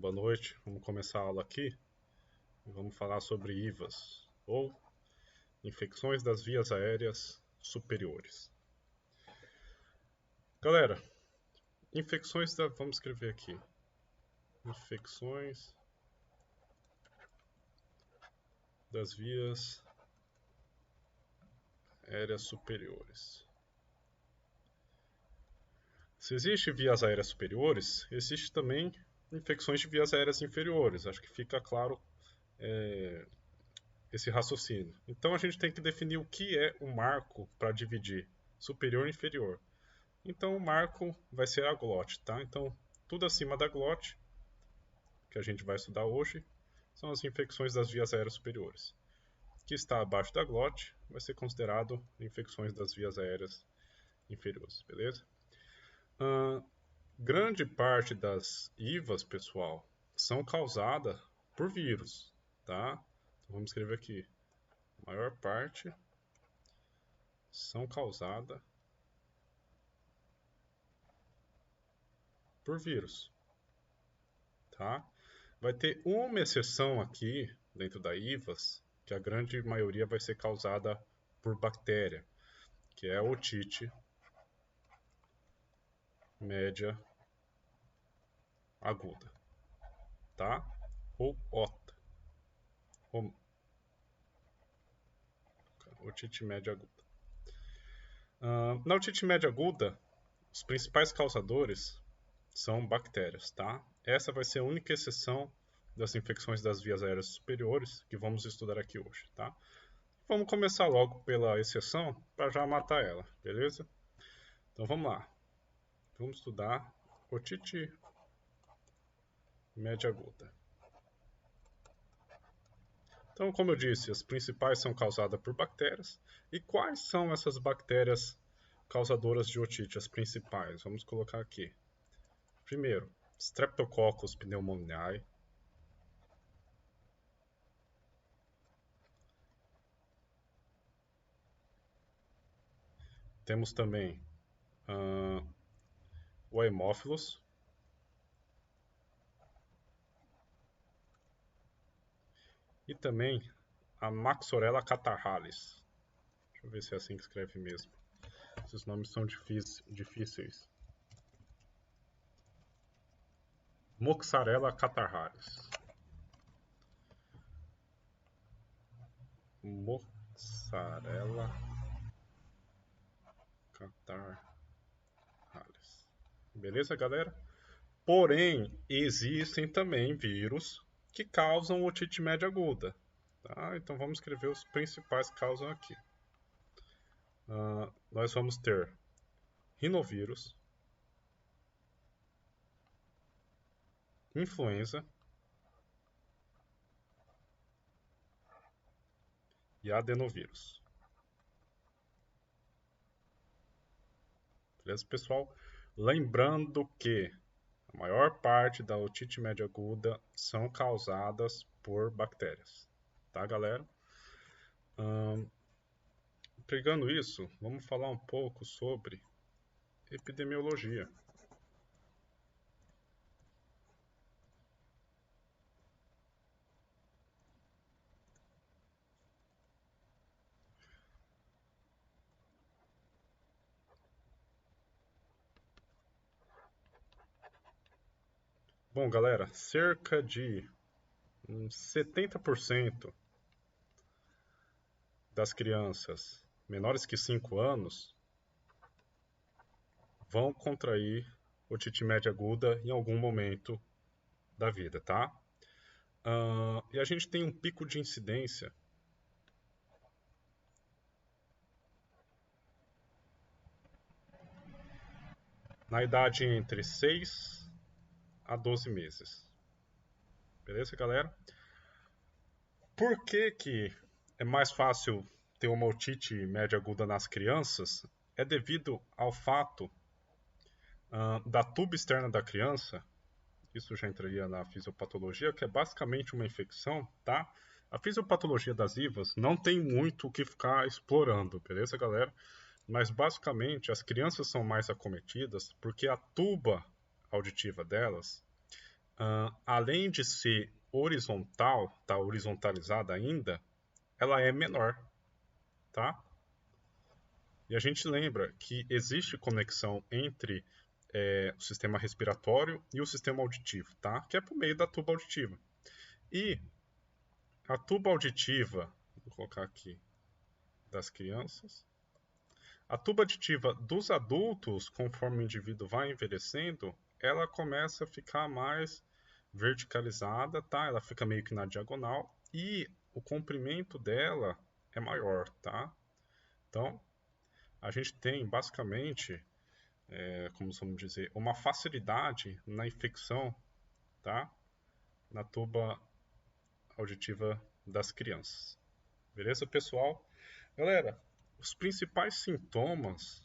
boa noite. Vamos começar a aula aqui. Vamos falar sobre IVAs, ou infecções das vias aéreas superiores. Galera, vamos escrever aqui. Infecções das vias aéreas superiores. Se existe vias aéreas superiores, existe também infecções de vias aéreas inferiores. Acho que fica claro esse raciocínio. Então a gente tem que definir o que é o marco para dividir superior e inferior. Então o marco vai ser a glote, tá? Então tudo acima da glote, que a gente vai estudar hoje, são as infecções das vias aéreas superiores. O que está abaixo da glote vai ser considerado infecções das vias aéreas inferiores, beleza? Grande parte das IVAs, pessoal, são causadas por vírus, tá? Então, vamos escrever aqui. A maior parte são causadas por vírus, tá? Vai ter uma exceção aqui dentro da IVAs, que a grande maioria vai ser causada por bactéria, que é a otite média aguda, tá? Ou OTA, ou otite média aguda. Na otite média aguda, os principais causadores são bactérias, tá? Essa vai ser a única exceção das infecções das vias aéreas superiores que vamos estudar aqui hoje, tá? Vamos começar logo pela exceção para já matar ela, beleza? Então vamos lá. Vamos estudar otite média aguda. Então, como eu disse, as principais são causadas por bactérias. E quais são essas bactérias causadoras de otite, as principais? Vamos colocar aqui. Primeiro, Streptococcus pneumoniae. Temos também o Haemophilus. E também a Maxorella catarrhalis. Deixa eu ver se é assim que escreve mesmo. Esses nomes são difíceis. Moxarella catarrhalis. Moxarella catarrhalis. Beleza, galera? Porém, existem também vírus que causam otite média aguda. Tá? Então vamos escrever os principais que causam aqui. Nós vamos ter rinovírus, influenza e adenovírus. Beleza, pessoal? Lembrando que a maior parte da otite média aguda são causadas por bactérias. Tá, galera? Pegando isso, vamos falar um pouco sobre epidemiologia. Bom, galera, cerca de 70% das crianças menores que 5 anos vão contrair otite média aguda em algum momento da vida, tá? E a gente tem um pico de incidência na idade entre 6 a 12 meses. Beleza, galera? Por que é mais fácil ter uma otite média aguda nas crianças? É devido ao fato da tuba externa da criança, isso já entraria na fisiopatologia, que é basicamente uma infecção, tá? A fisiopatologia das IVAs não tem muito o que ficar explorando, beleza, galera? Mas basicamente as crianças são mais acometidas porque a tuba auditiva delas além de ser horizontal, tá horizontalizada ainda, ela é menor, tá? E a gente lembra que existe conexão entre o sistema respiratório e o sistema auditivo, tá? Que é por meio da tuba auditiva. E a tuba auditiva, vou colocar aqui, das crianças. A tuba auditiva dos adultos, conforme o indivíduo vai envelhecendo, ela começa a ficar mais verticalizada, tá? Ela fica meio que na diagonal e o comprimento dela é maior, tá? Então, a gente tem basicamente, como vamos dizer, uma facilidade na infecção, tá? Na tuba auditiva das crianças. Beleza, pessoal? Galera, os principais sintomas,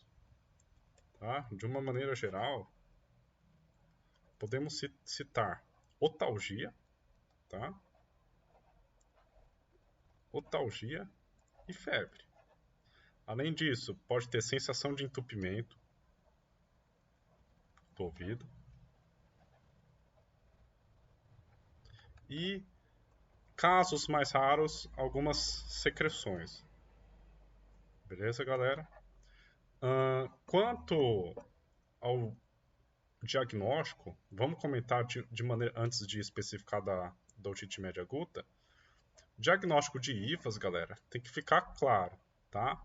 tá? De uma maneira geral, podemos citar otalgia, tá? Otalgia e febre. Além disso, pode ter sensação de entupimento do ouvido e, casos mais raros, algumas secreções. Beleza, galera? Quanto ao diagnóstico, vamos comentar de maneira antes de especificar da otite média aguda. Diagnóstico de IFAS, galera, tem que ficar claro, tá?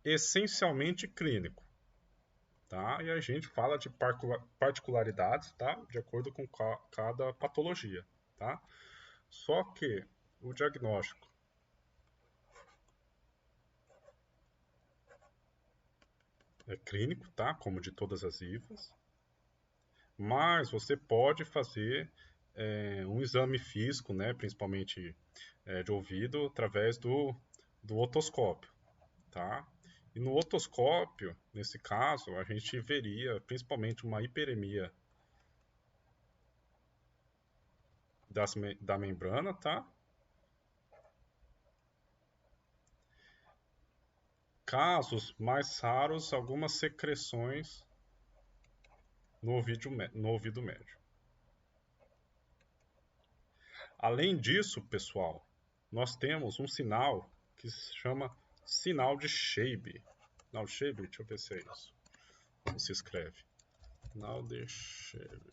Essencialmente clínico, tá? E a gente fala de particularidades, tá? De acordo com cada patologia, tá? Só que o diagnóstico é clínico, tá? Como de todas as IFAS, mas você pode fazer um exame físico, né? Principalmente de ouvido, através do otoscópio, tá? E no otoscópio, nesse caso, a gente veria principalmente uma hiperemia da membrana, tá? Casos mais raros, algumas secreções no ouvido médio. Além disso, pessoal, nós temos um sinal que se chama sinal de Shabe. Sinal de Shabe, deixa eu ver se é isso. Como se escreve? Sinal de Shabe.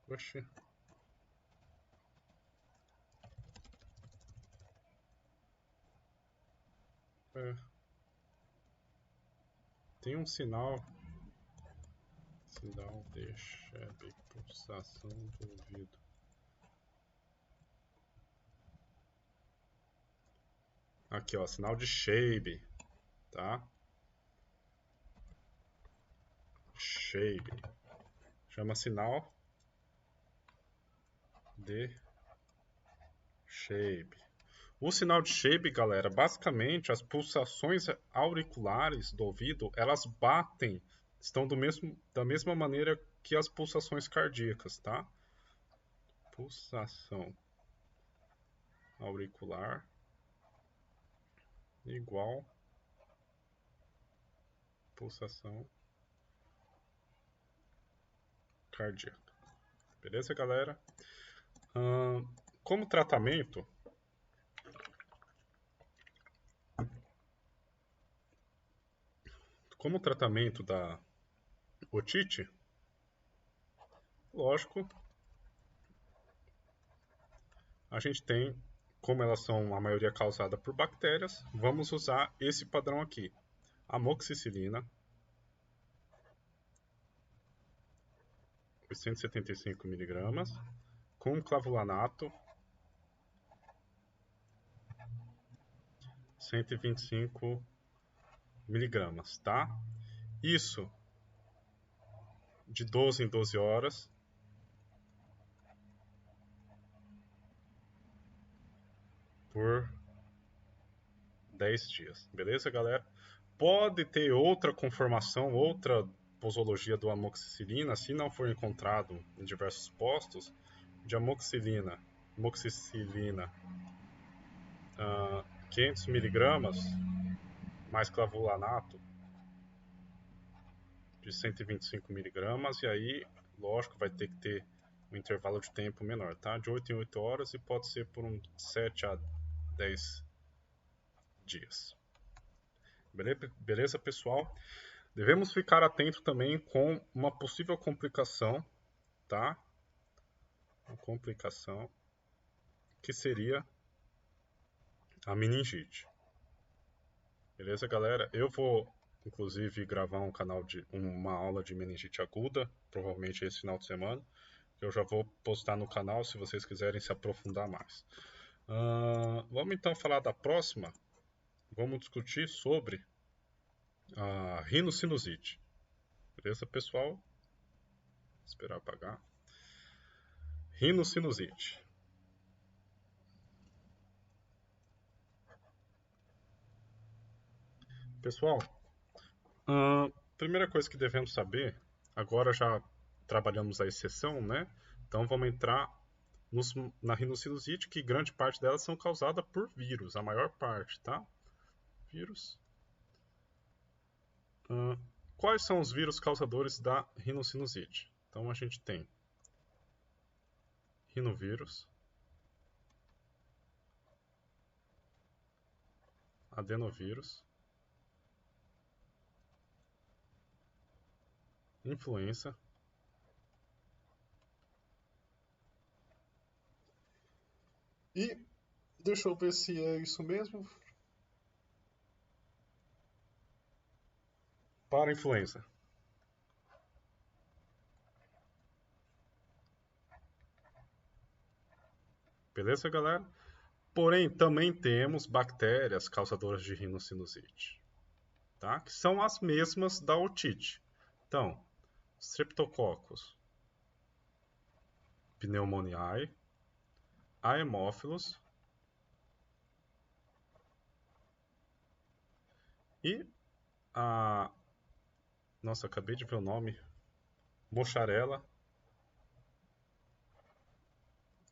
Oxi. Tem um sinal de Shabe, pulsação do ouvido. Aqui, ó, sinal de Shabe, tá? Shabe. Chama sinal de Shabe. O sinal de Shabe, galera, basicamente as pulsações auriculares do ouvido, elas batem, estão da mesma maneira que as pulsações cardíacas, tá? Pulsação auricular igual pulsação cardíaca. Beleza, galera? Como tratamento, da otite, lógico, a gente tem, como elas são a maioria causada por bactérias, vamos usar esse padrão aqui. Amoxicilina, 875 mg, com clavulanato, 125 mg, tá? Isso de 12 em 12 horas. Por 10 dias. Beleza, galera? Pode ter outra conformação, outra posologia do amoxicilina, se não for encontrado em diversos postos, de amoxicilina 500 miligramas mais clavulanato de 125 miligramas, e aí, lógico, vai ter que ter um intervalo de tempo menor, tá? De 8 em 8 horas e pode ser por 7 a 10 dias. Beleza, pessoal? Devemos ficar atento também com uma possível complicação, tá? Uma complicação que seria a meningite. Beleza, galera? Eu vou, inclusive, gravar uma aula de meningite aguda, provavelmente esse final de semana, que eu já vou postar no canal se vocês quiserem se aprofundar mais. Vamos então falar da próxima. Vamos discutir sobre a rinocinusite. Beleza, pessoal? Vou esperar apagar. Rinocinusite. Pessoal, primeira coisa que devemos saber, agora já trabalhamos a exceção, né? Então vamos entrar na rinocinusite, que grande parte delas são causadas por vírus, a maior parte, tá? Vírus. Quais são os vírus causadores da rinocinusite? Então a gente tem rinovírus, adenovírus, influenza, e deixa eu ver se é isso mesmo. Para influenza. Beleza, galera? Porém, também temos bactérias causadoras de rinocinusite, tá? Que são as mesmas da otite. Então, Streptococcus pneumoniae, Haemophilus e a... Nossa, acabei de ver o nome. Mozzarella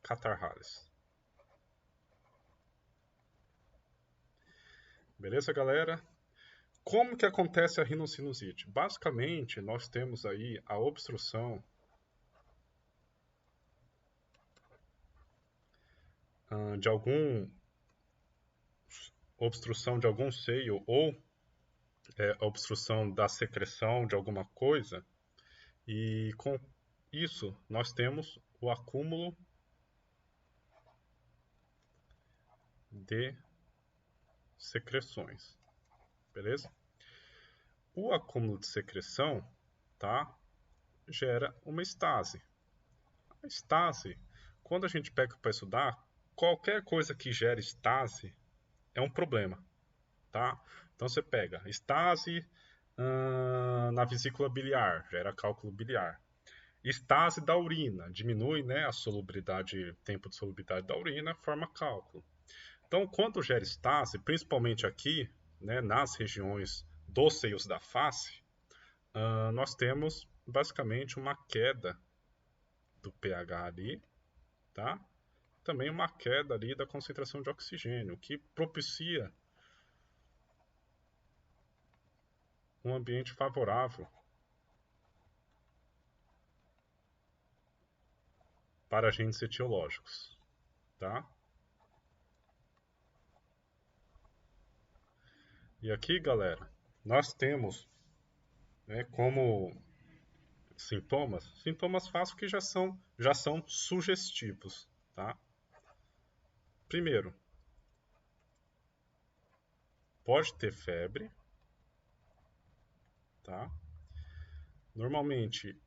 catarrhalis. Beleza, galera? Como que acontece a rinocinusite? Basicamente, nós temos aí a obstrução de algum seio ou a obstrução da secreção de alguma coisa, e com isso nós temos o acúmulo de secreções, beleza? O acúmulo de secreção, tá, gera uma estase. A estase, quando a gente pega para estudar, qualquer coisa que gere estase é um problema, tá? Então você pega estase na vesícula biliar, gera cálculo biliar. Estase da urina, diminui, né, a solubilidade, tempo de solubilidade da urina, forma cálculo. Então, quando gera estase, principalmente aqui, né, nas regiões dos seios da face, nós temos basicamente uma queda do pH ali, tá? Também uma queda ali da concentração de oxigênio, que propicia um ambiente favorável para agentes etiológicos, tá? E aqui, galera, nós temos, né, como sintomas fáceis que já são sugestivos, tá? Primeiro, pode ter febre, tá? Normalmente,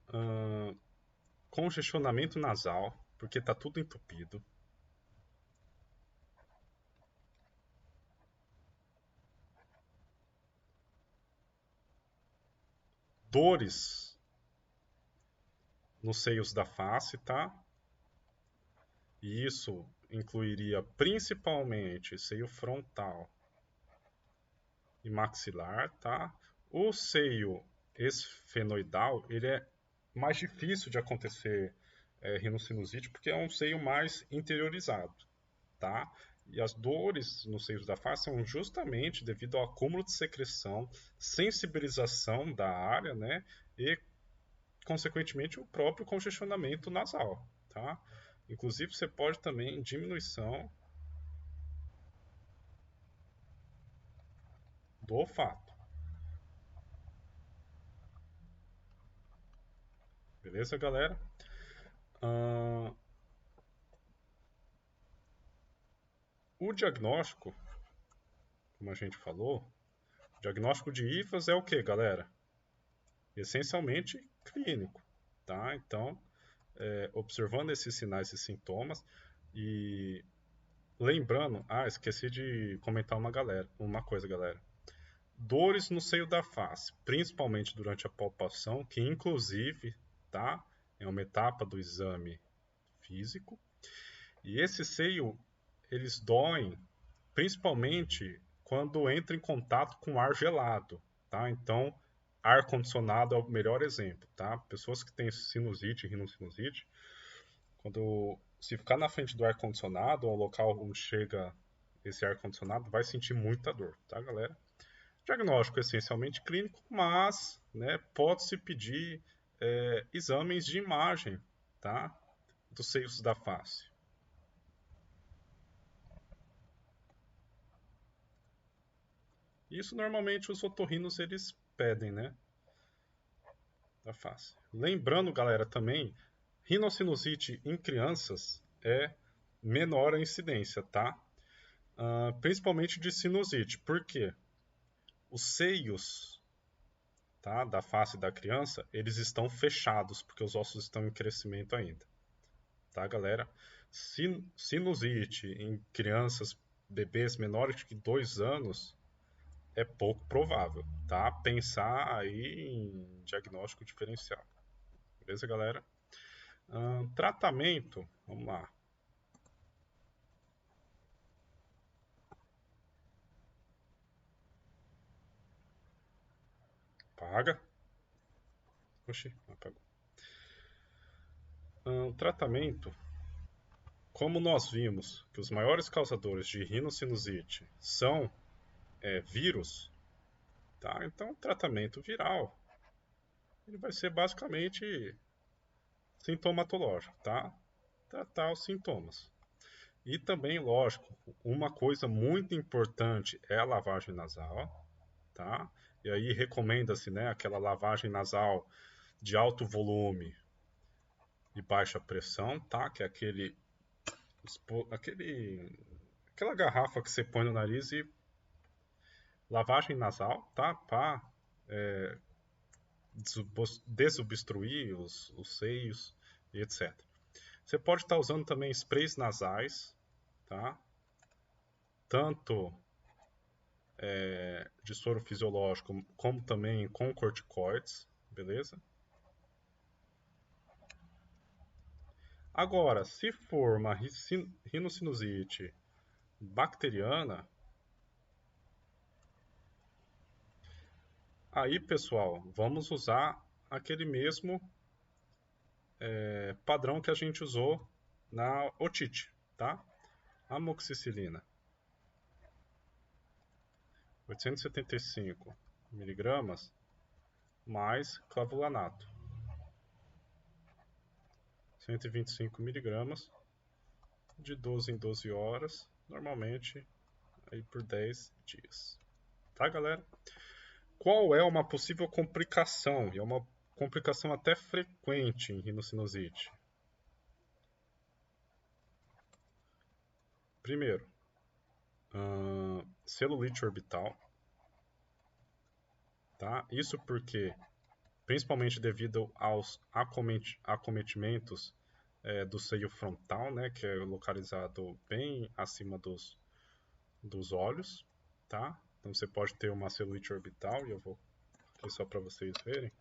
congestionamento nasal, porque tá tudo entupido. Dores nos seios da face, tá? E isso incluiria principalmente seio frontal e maxilar, tá? O seio esfenoidal, ele é mais difícil de acontecer rinocinusite porque é um seio mais interiorizado, tá? E as dores nos seios da face são justamente devido ao acúmulo de secreção, sensibilização da área, né? E, consequentemente, o próprio congestionamento nasal, tá? Inclusive, você pode também diminuição do olfato. Beleza, galera? O diagnóstico, como a gente falou, o diagnóstico de IFAS é o que, galera? Essencialmente clínico, tá? Então, observando esses sinais e sintomas e lembrando, esqueci de comentar uma coisa, galera. Dores no seio da face, principalmente durante a palpação, que inclusive, tá? É uma etapa do exame físico. E esse seio, eles doem principalmente quando entra em contato com ar gelado, tá? Então, ar condicionado é o melhor exemplo, tá? Pessoas que têm sinusite, rinocinusite, quando se ficar na frente do ar condicionado ou local onde chega esse ar condicionado, vai sentir muita dor, tá, galera? Diagnóstico essencialmente clínico, mas, né, pode-se pedir exames de imagem, tá? Dos seios da face. Isso normalmente os otorrinos eles pedem, né? Da face. Lembrando, galera, também, rinocinusite em crianças é menor a incidência, tá? Principalmente de sinusite. Por quê? Os seios, tá, da face da criança, eles estão fechados, porque os ossos estão em crescimento ainda. Tá, galera? Sinusite em crianças, bebês menores de 2 anos, é pouco provável, tá? Pensar aí em diagnóstico diferencial. Beleza, galera? Tratamento, vamos lá. Apaga. Oxi, apagou. Tratamento. Como nós vimos que os maiores causadores de rinocinusite são vírus, tá? Então, tratamento viral ele vai ser basicamente sintomatológico, tá? Tratar os sintomas. E também, lógico, uma coisa muito importante é a lavagem nasal, tá? E aí recomenda-se, né, aquela lavagem nasal de alto volume e baixa pressão, tá? Que é aquela garrafa que você põe no nariz e lavagem nasal, tá? Para desobstruir os seios e etc. Você pode estar usando também sprays nasais, tá? Tanto de soro fisiológico, como também com corticoides, beleza? Agora, se for uma rinocinusite bacteriana, aí, pessoal, vamos usar aquele mesmo padrão que a gente usou na otite, tá? Amoxicilina, 875 miligramas, mais clavulanato, 125 miligramas, de 12 em 12 horas, normalmente aí por 10 dias. Tá, galera? Qual é uma possível complicação? E é uma complicação até frequente em rinocinusite. Primeiro, celulite orbital. Tá? Isso porque, principalmente devido aos acometimentos do seio frontal, né, que é localizado bem acima dos olhos, tá? Então você pode ter uma celulite orbital, e eu vou aqui só para vocês verem.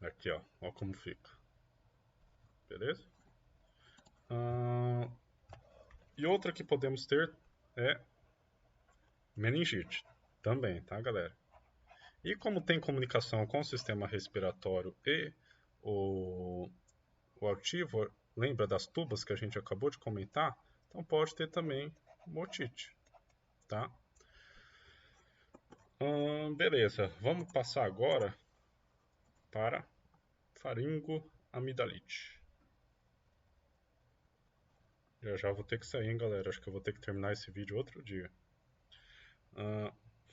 Aqui, ó como fica. Beleza? E outra que podemos ter é meningite também, tá, galera? E como tem comunicação com o sistema respiratório e o, o autivo, lembra das tubas que a gente acabou de comentar? Então pode ter também otite, tá? Beleza, vamos passar agora para faringoamidalite. Já vou ter que sair, hein, galera? Acho que eu vou ter que terminar esse vídeo outro dia.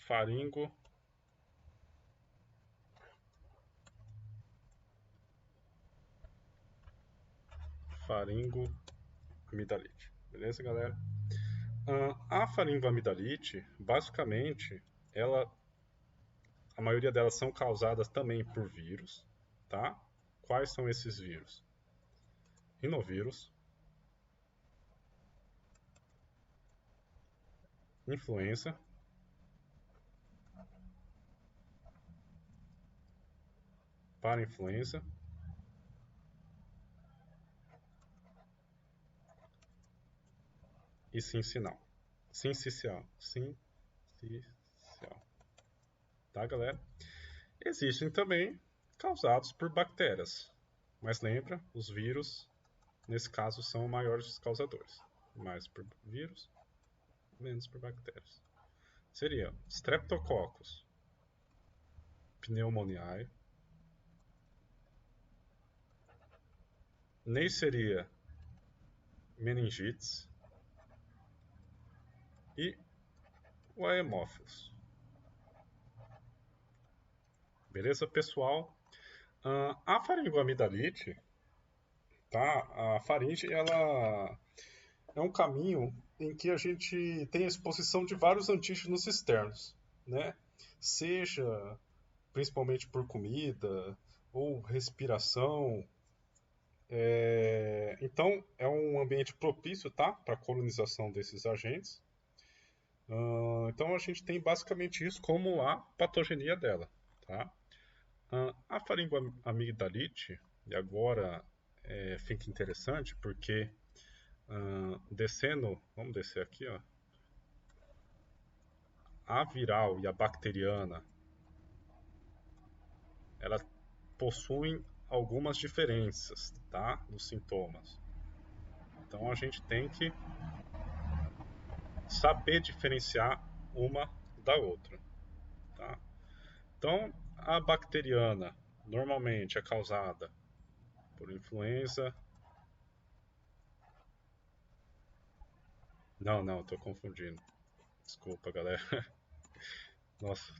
Faringo faringoamidalite. Beleza, galera? A faringoamidalite, basicamente, a maioria delas são causadas também por vírus, tá? Quais são esses vírus? Rinovírus, influenza, parainfluenza e sincicial. Sincicial. Tá, galera? Existem também causados por bactérias, mas lembra, os vírus, nesse caso, são os maiores causadores. Mais por vírus, menos por bactérias. Seria Streptococcus pneumoniae, Neisseria meningitis e o Haemophilus. Beleza, pessoal? A faringoamidalite, tá? A faringe, ela é um caminho em que a gente tem a exposição de vários antígenos externos, né? Seja principalmente por comida ou respiração. Então, é um ambiente propício, tá? Para a colonização desses agentes. Então, a gente tem basicamente isso como a patogenia dela, tá? A faringoamidalite, e agora fica interessante porque descendo, vamos descer aqui, ó, a viral e a bacteriana, elas possuem algumas diferenças, tá, nos sintomas. Então a gente tem que saber diferenciar uma da outra, tá? Então a bacteriana normalmente é causada por influenza. Não, estou confundindo. Desculpa, galera. Nossa.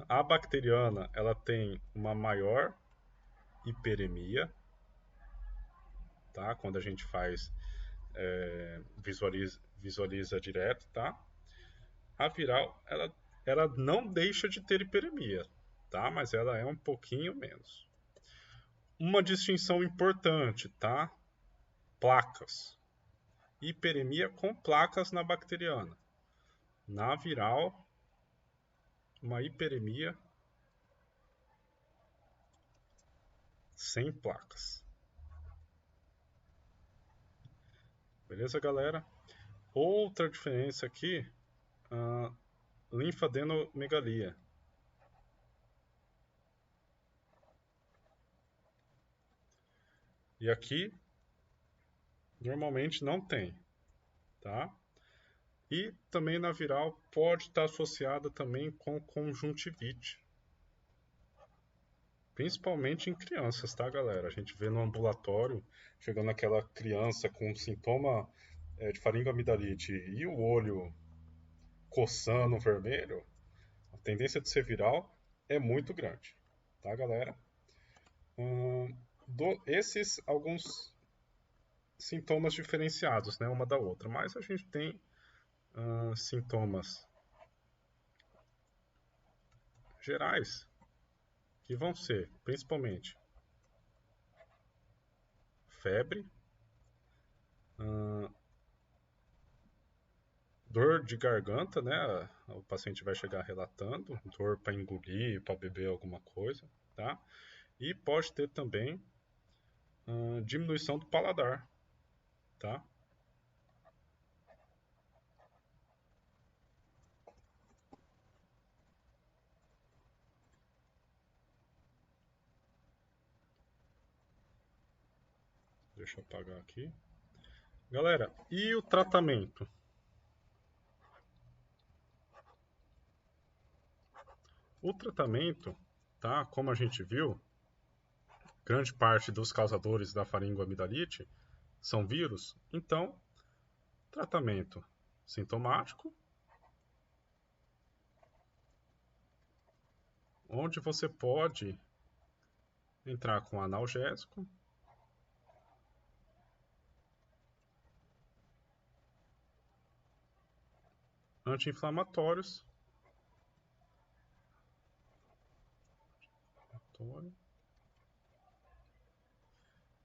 A bacteriana, ela tem uma maior hiperemia, tá? Quando a gente faz visualiza direto, tá? A viral, ela não deixa de ter hiperemia, tá? Mas ela é um pouquinho menos. Uma distinção importante, tá? Placas. Hiperemia com placas na bacteriana. Na viral, uma hiperemia sem placas. Beleza, galera? Outra diferença aqui, linfadenomegalia. E aqui, normalmente não tem, tá? E também na viral pode estar associada também com conjuntivite. Principalmente em crianças, tá, galera? A gente vê no ambulatório, chegando aquela criança com sintoma de faringoamidalite e o olho coçando vermelho, a tendência de ser viral é muito grande, tá, galera? Esses alguns sintomas diferenciados, né, uma da outra, mas a gente tem sintomas gerais que vão ser principalmente febre, dor de garganta, né? O paciente vai chegar relatando, dor para engolir, para beber alguma coisa, tá? E pode ter também diminuição do paladar, tá? Deixa eu apagar aqui. Galera, e o tratamento? O tratamento, tá? Como a gente viu, grande parte dos causadores da faringoamidalite são vírus. Então, tratamento sintomático, onde você pode entrar com analgésico, anti-inflamatórios,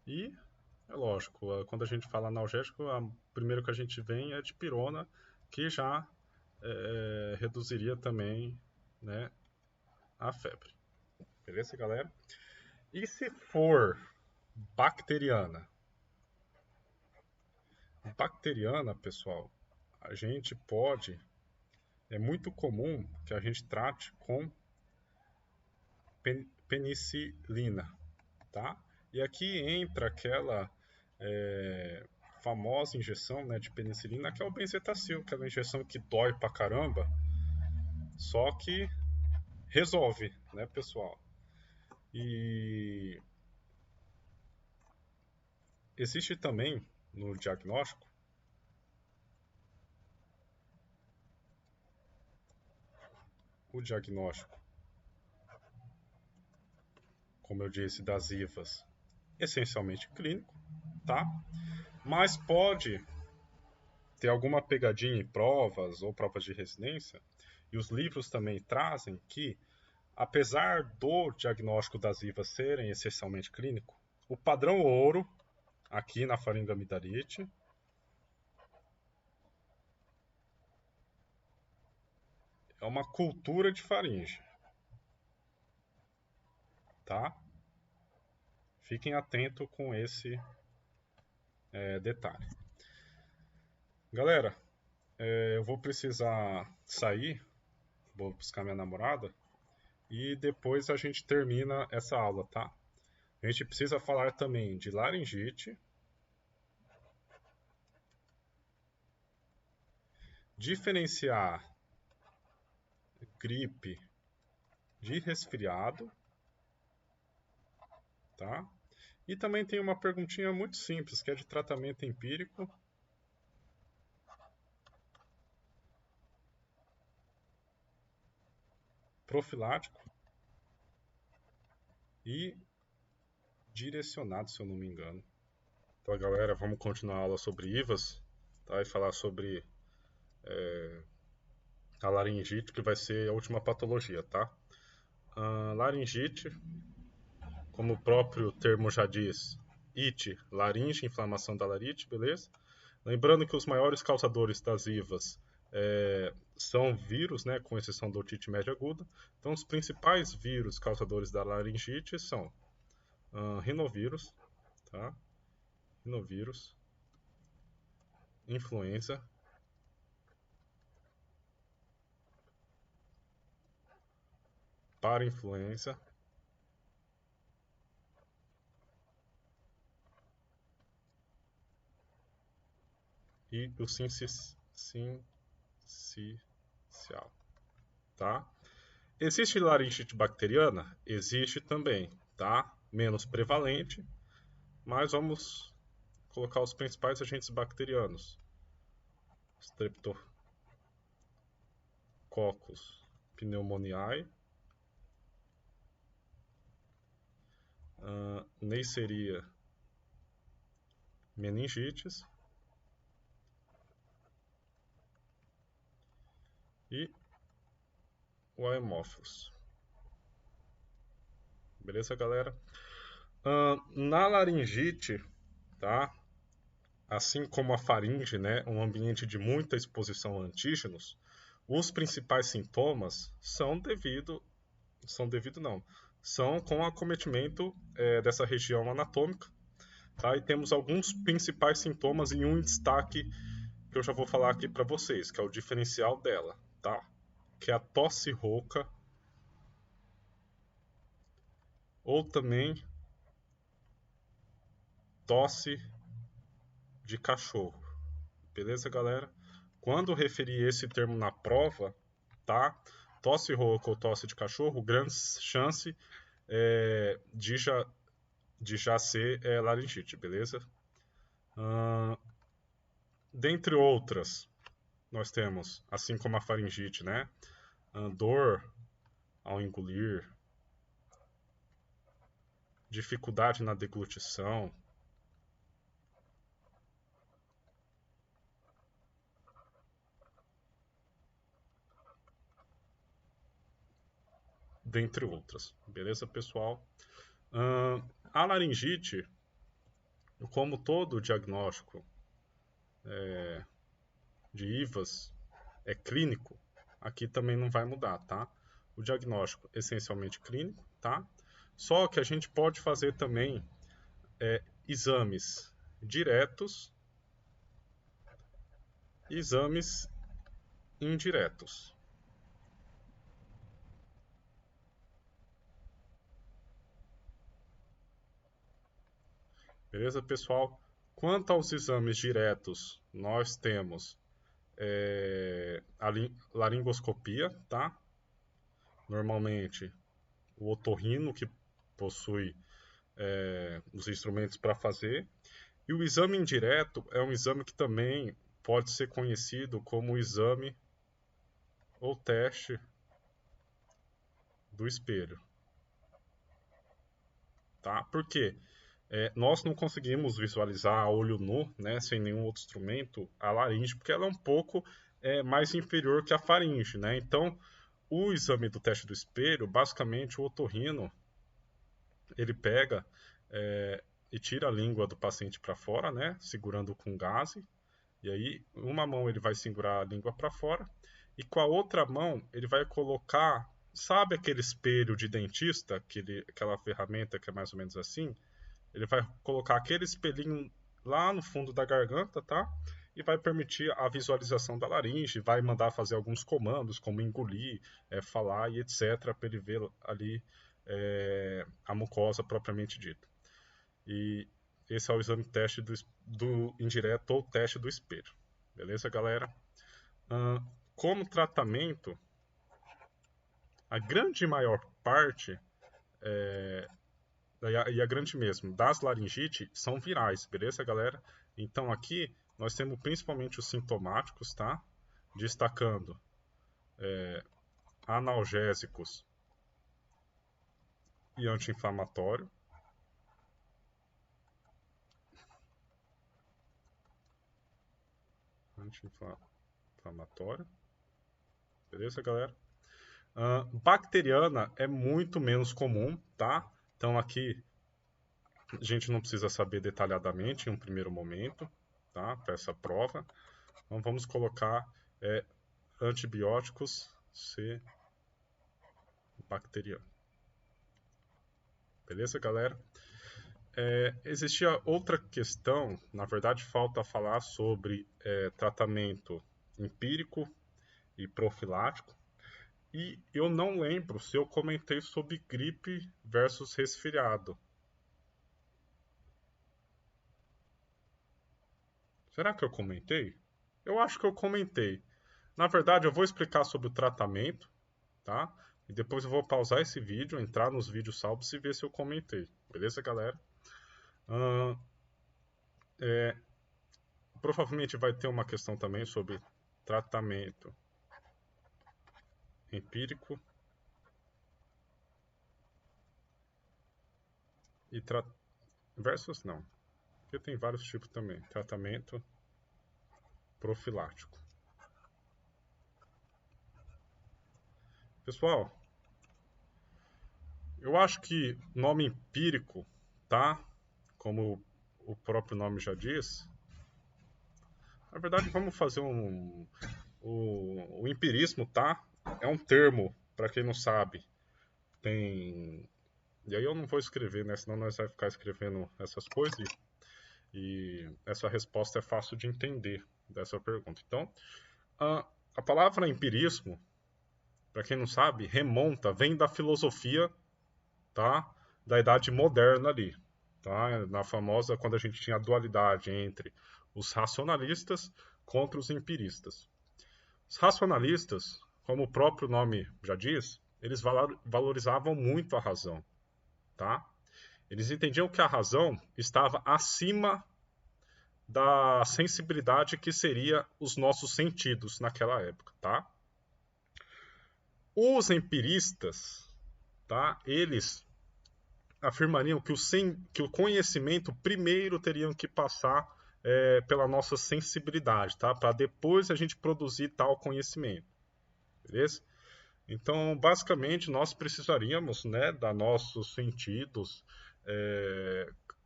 e é lógico, quando a gente fala analgésico, o primeiro que a gente vem é dipirona, que já reduziria também, né, a febre. Beleza, galera? E se for bacteriana? Bacteriana, pessoal, a gente pode, é muito comum que a gente trate com penicilina, tá? E aqui entra aquela famosa injeção, né, de penicilina, que é o benzetacil, que é uma injeção que dói pra caramba, só que resolve, né, pessoal? E existe também no diagnóstico o diagnóstico, como eu disse, das IVAs, essencialmente clínico, tá? Mas pode ter alguma pegadinha em provas ou provas de residência, e os livros também trazem que, apesar do diagnóstico das IVAs serem essencialmente clínico, o padrão ouro aqui na faringoamidalite é uma cultura de faringe, tá? Fiquem atentos com esse detalhe. Galera, eu vou precisar sair, vou buscar minha namorada e depois a gente termina essa aula, tá? A gente precisa falar também de laringite, diferenciar gripe de resfriado, tá? E também tem uma perguntinha muito simples, que é de tratamento empírico. Profilático e direcionado, se eu não me engano. Então, galera, vamos continuar a aula sobre IVAs, tá? E falar sobre a laringite, que vai ser a última patologia, tá? Laringite, como o próprio termo já diz, ite, laringe, inflamação da laringe, beleza? Lembrando que os maiores causadores das IVAs são vírus, né, com exceção da otite média aguda. Então, os principais vírus causadores da laringite são rinovírus, tá? Rinovírus, influenza, parainfluenza, e o sincicial, tá? Existe laringite bacteriana? Existe também, tá? Menos prevalente, mas vamos colocar os principais agentes bacterianos. Streptococcus pneumoniae, Neisseria meningitis e o Haemophilus. Beleza, galera? Na laringite, tá? Assim como a faringe, né, um ambiente de muita exposição a antígenos, os principais sintomas são com acometimento dessa região anatômica, tá? E temos alguns principais sintomas e um em destaque que eu já vou falar aqui para vocês, que é o diferencial dela, tá? Que é a tosse rouca, ou também tosse de cachorro. Beleza, galera? Quando referir esse termo na prova, tá? Tosse rouca ou tosse de cachorro, grande chance de já ser laringite, beleza? Dentre outras, nós temos, assim como a faringite, né? Dor ao engolir, dificuldade na deglutição, dentre outras. Beleza, pessoal? A laringite, como todo diagnóstico de IVAS é clínico, aqui também não vai mudar, tá? O diagnóstico essencialmente clínico, tá? Só que a gente pode fazer também exames diretos e exames indiretos. Beleza, pessoal? Quanto aos exames diretos, nós temos a laringoscopia, tá? Normalmente, o otorrino que possui os instrumentos para fazer. E o exame indireto é um exame que também pode ser conhecido como o exame ou teste do espelho. Tá? Por quê? Nós não conseguimos visualizar a olho nu, né, sem nenhum outro instrumento, a laringe, porque ela é um pouco mais inferior que a faringe. Né? Então, o exame do teste do espelho, basicamente o otorrino, ele pega e tira a língua do paciente para fora, né, segurando com gaze, e aí uma mão ele vai segurar a língua para fora, e com a outra mão ele vai colocar, sabe aquele espelho de dentista, aquela ferramenta que é mais ou menos assim? Ele vai colocar aquele espelhinho lá no fundo da garganta, tá? E vai permitir a visualização da laringe, vai mandar fazer alguns comandos, como engolir, falar e etc, para ele ver ali a mucosa propriamente dita. E esse é o exame teste do indireto ou teste do espelho. Beleza, galera? Como tratamento, a grande maior parte e a grande mesmo, das laringite são virais, beleza, galera? Então aqui nós temos principalmente os sintomáticos, tá? Destacando analgésicos e anti-inflamatório. Anti-inflamatório. Beleza, galera? Bacteriana é muito menos comum, tá? Então aqui a gente não precisa saber detalhadamente em um primeiro momento, tá? Para essa prova. Então vamos colocar antibióticos C bacteriano. Beleza, galera? Existia outra questão, na verdade falta falar sobre tratamento empírico e profilático. E eu não lembro se eu comentei sobre gripe versus resfriado. Será que eu comentei? Eu acho que eu comentei. Na verdade, eu vou explicar sobre o tratamento, tá? E depois eu vou pausar esse vídeo, entrar nos vídeos salvos e ver se eu comentei. Beleza, galera? Provavelmente vai ter uma questão também sobre tratamento empírico e versus não, porque tem vários tipos também. Tratamento profilático. Pessoal, eu acho que nome empírico, tá? Como o próprio nome já diz. Na verdade, vamos fazer o empirismo, tá? É um termo, para quem não sabe. Tem. E aí eu não vou escrever, né? Senão nós vamos ficar escrevendo essas coisas. E essa resposta é fácil de entender dessa pergunta. Então, a palavra empirismo, para quem não sabe, vem da filosofia, tá? Da Idade Moderna ali. tá? Na famosa, quando a gente tinha a dualidade entre os racionalistas contra os empiristas. Os racionalistas, como o próprio nome já diz, eles valorizavam muito a razão, tá? Eles entendiam que a razão estava acima da sensibilidade que seria os nossos sentidos naquela época, tá? Os empiristas, tá? Eles afirmariam que o conhecimento primeiro teriam que passar pela nossa sensibilidade, tá? Para depois a gente produzir tal conhecimento, beleza? Então, basicamente, nós precisaríamos, né, da nossos sentidos,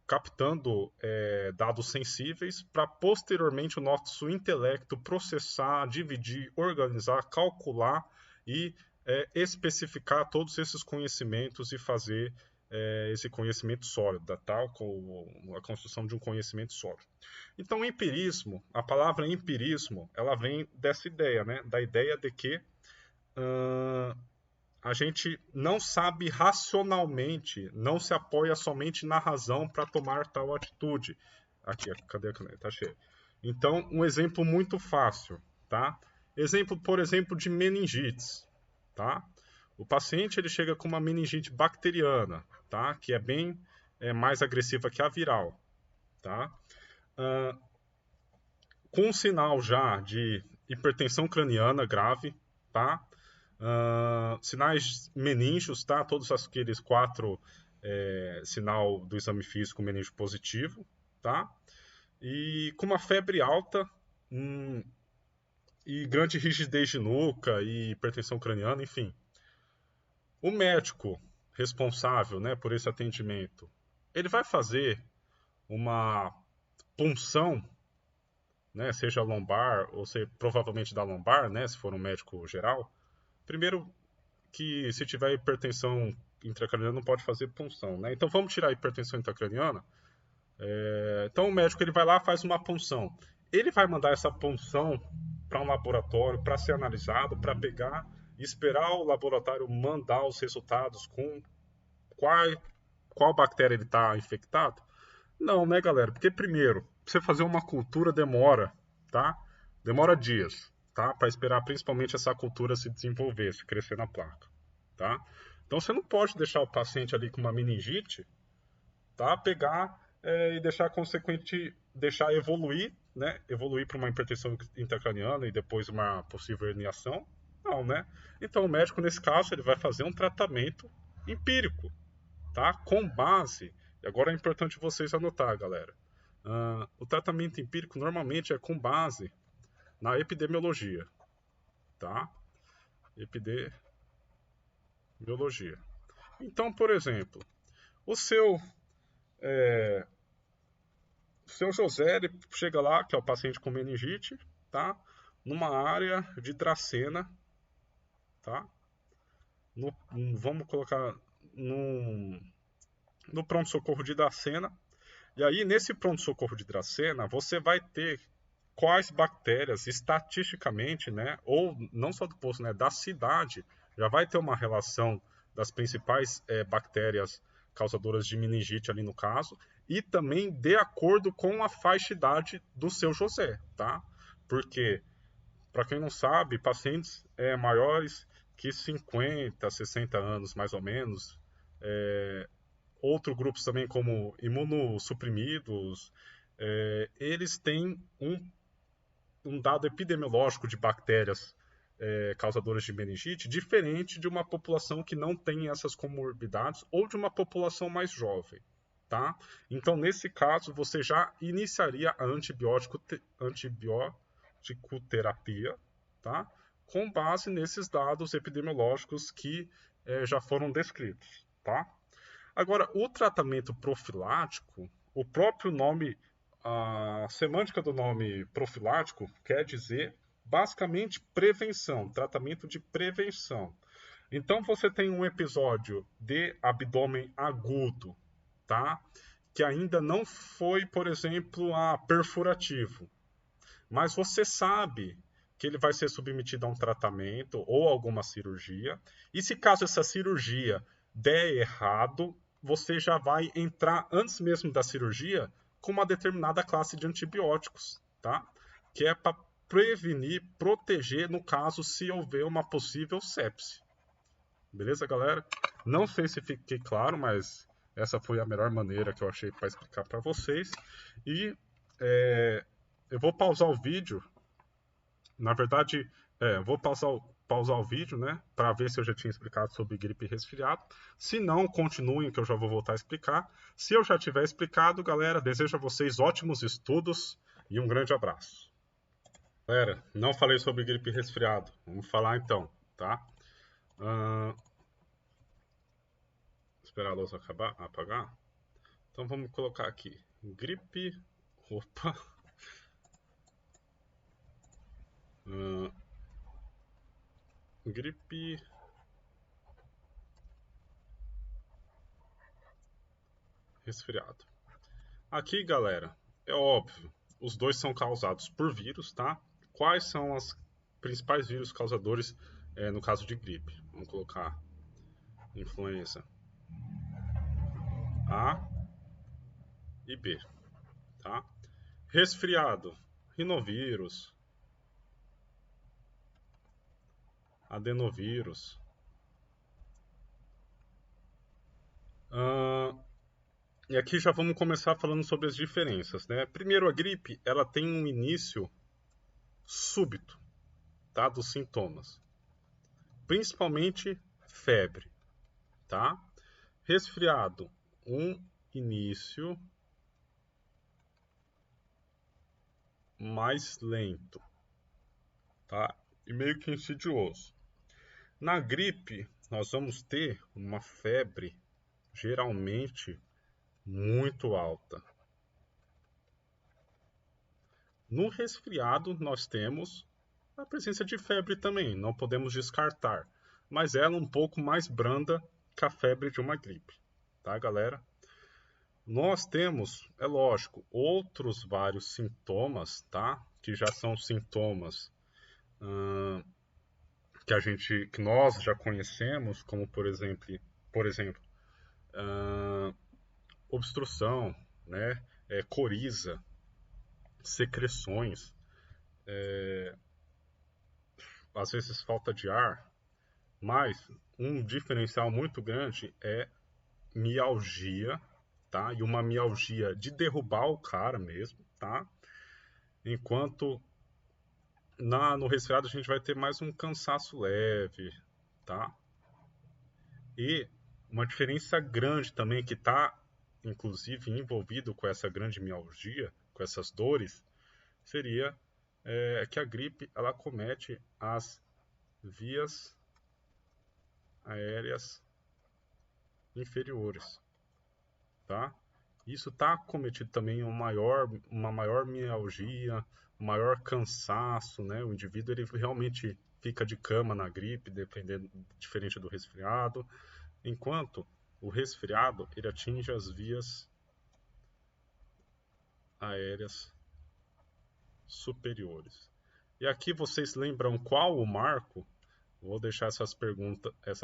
captando dados sensíveis para posteriormente o nosso intelecto processar, dividir, organizar, calcular e especificar todos esses conhecimentos e fazer esse conhecimento sólido, tal com a construção de um conhecimento sólido. Então, o empirismo, a palavra empirismo, ela vem dessa ideia, né, da ideia de que a gente não sabe racionalmente, não se apoia somente na razão para tomar tal atitude. Aqui, cadê a caneta? Tá cheio. Então, um exemplo muito fácil, tá? Exemplo, por exemplo, de meningites, tá? O paciente ele chega com uma meningite bacteriana, tá? Que é bem mais agressiva que a viral, tá? Com sinal já de hipertensão craniana grave, tá? Sinais meníngeos, tá? Todos aqueles 4 sinal do exame físico meníngeo positivo, tá? E com uma febre alta e grande rigidez de nuca e hipertensão craniana, enfim. O médico responsável, né, por esse atendimento, ele vai fazer uma punção, né, seja lombar ou provavelmente da lombar, né, se for um médico geral. Primeiro que se tiver hipertensão intracraniana não pode fazer punção, né? Então vamos tirar a hipertensão intracraniana. Então o médico ele vai lá faz uma punção. Ele vai mandar essa punção para um laboratório para ser analisado, para pegar e esperar o laboratório mandar os resultados com qual bactéria ele está infectado? Não, né, galera? Porque primeiro, você fazer uma cultura demora, tá? Demora dias, tá? Para esperar principalmente essa cultura se desenvolver, se crescer na placa, tá? Então você não pode deixar o paciente ali com uma meningite, tá? Pegar e deixar deixar evoluir, né? Evoluir para uma hipertensão intracraniana e depois uma possível herniação. Não, né? Então o médico nesse caso ele vai fazer um tratamento empírico, tá? Com base. E agora é importante vocês anotar, galera. O tratamento empírico normalmente é com base na epidemiologia, tá? Epidemiologia. Então, por exemplo, o seu José ele chega lá, que é o paciente com meningite, tá? Numa área de Dracena, tá? Vamos colocar no pronto-socorro de Dracena. E aí, nesse pronto-socorro de Dracena, você vai ter quais bactérias, estatisticamente, né, ou não só do posto, né, da cidade, já vai ter uma relação das principais bactérias causadoras de meningite ali no caso, e também de acordo com a faixa idade do seu José, tá? Porque, para quem não sabe, pacientes maiores que 50, 60 anos, mais ou menos, outros grupos também como imunossuprimidos, eles têm um dado epidemiológico de bactérias causadoras de meningite diferente de uma população que não tem essas comorbidades ou de uma população mais jovem, tá? Então, nesse caso, você já iniciaria a antibiótico-terapia, tá? Com base nesses dados epidemiológicos que já foram descritos, tá? Agora, o tratamento profilático, o próprio nome, a semântica do nome profilático quer dizer basicamente prevenção, tratamento de prevenção. Então você tem um episódio de abdômen agudo, tá? Que ainda não foi, por exemplo, perfurativo. Mas você sabe que ele vai ser submetido a um tratamento ou alguma cirurgia. E se caso essa cirurgia der errado, você já vai entrar antes mesmo da cirurgia com uma determinada classe de antibióticos, tá? Que é para prevenir, proteger no caso se houver uma possível sepse. Beleza, galera? Não sei se fiquei claro, mas essa foi a melhor maneira que eu achei para explicar para vocês. E eu vou pausar o vídeo. Na verdade, eu vou pausar o vídeo, né? Para ver se eu já tinha explicado sobre gripe e resfriado. Se não, continuem que eu já vou voltar a explicar. Se eu já tiver explicado, galera, desejo a vocês ótimos estudos e um grande abraço. Galera, não falei sobre gripe e resfriado. Vamos falar então, tá? Esperar a luz apagar. Então vamos colocar aqui. Gripe. Opa. Gripe. Resfriado. Aqui, galera, é óbvio. Os dois são causados por vírus, tá? Quais são os principais vírus causadores no caso de gripe? Vamos colocar influenza A e B, tá? Resfriado, rinovírus, adenovírus. E aqui já vamos começar falando sobre as diferenças, né? Primeiro, a gripe, ela tem um início súbito, tá? Dos sintomas. Principalmente febre, tá? Resfriado, um início mais lento, tá? E meio que insidioso. Na gripe, nós vamos ter uma febre geralmente muito alta. No resfriado, nós temos a presença de febre também, não podemos descartar, mas ela um pouco mais branda que a febre de uma gripe, tá, galera? Nós temos, é lógico, outros vários sintomas, tá? Que já são sintomas que nós já conhecemos, como por exemplo, obstrução, né? Coriza, secreções, às vezes falta de ar, mas um diferencial muito grande é mialgia, tá? E uma mialgia de derrubar o cara mesmo, tá? Enquanto no resfriado a gente vai ter mais um cansaço leve, tá? E uma diferença grande também que está, inclusive, envolvido com essa grande mialgia, com essas dores, seria que a gripe ela acomete as vias aéreas inferiores, tá? Isso está acometido também uma maior mialgia, um maior cansaço, né? O indivíduo ele realmente fica de cama na gripe, diferente do resfriado, enquanto o resfriado ele atinge as vias aéreas superiores. E aqui vocês lembram qual o marco? Vou deixar essa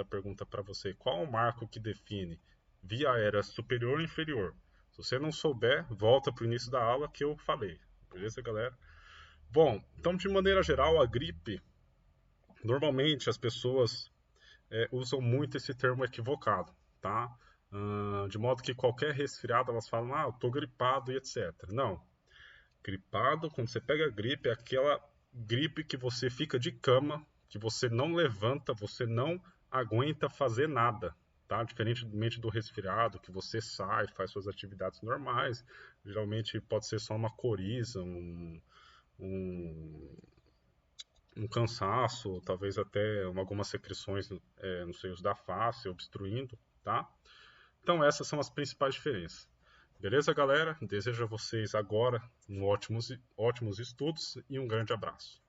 pergunta para você. Qual o marco que define via aérea superior ou inferior? Se você não souber, volta para o início da aula que eu falei. Beleza, galera? Bom, então de maneira geral, a gripe, normalmente as pessoas usam muito esse termo equivocado, tá? De modo que qualquer resfriado elas falam, eu tô gripado e etc. Não. Gripado, quando você pega a gripe, é aquela gripe que você fica de cama, que você não levanta, você não aguenta fazer nada, tá? Diferentemente do resfriado, que você sai, faz suas atividades normais, geralmente pode ser só uma coriza, um cansaço, talvez até algumas secreções nos seios da face, obstruindo, tá? Então essas são as principais diferenças. Beleza, galera? Desejo a vocês agora ótimos estudos e um grande abraço.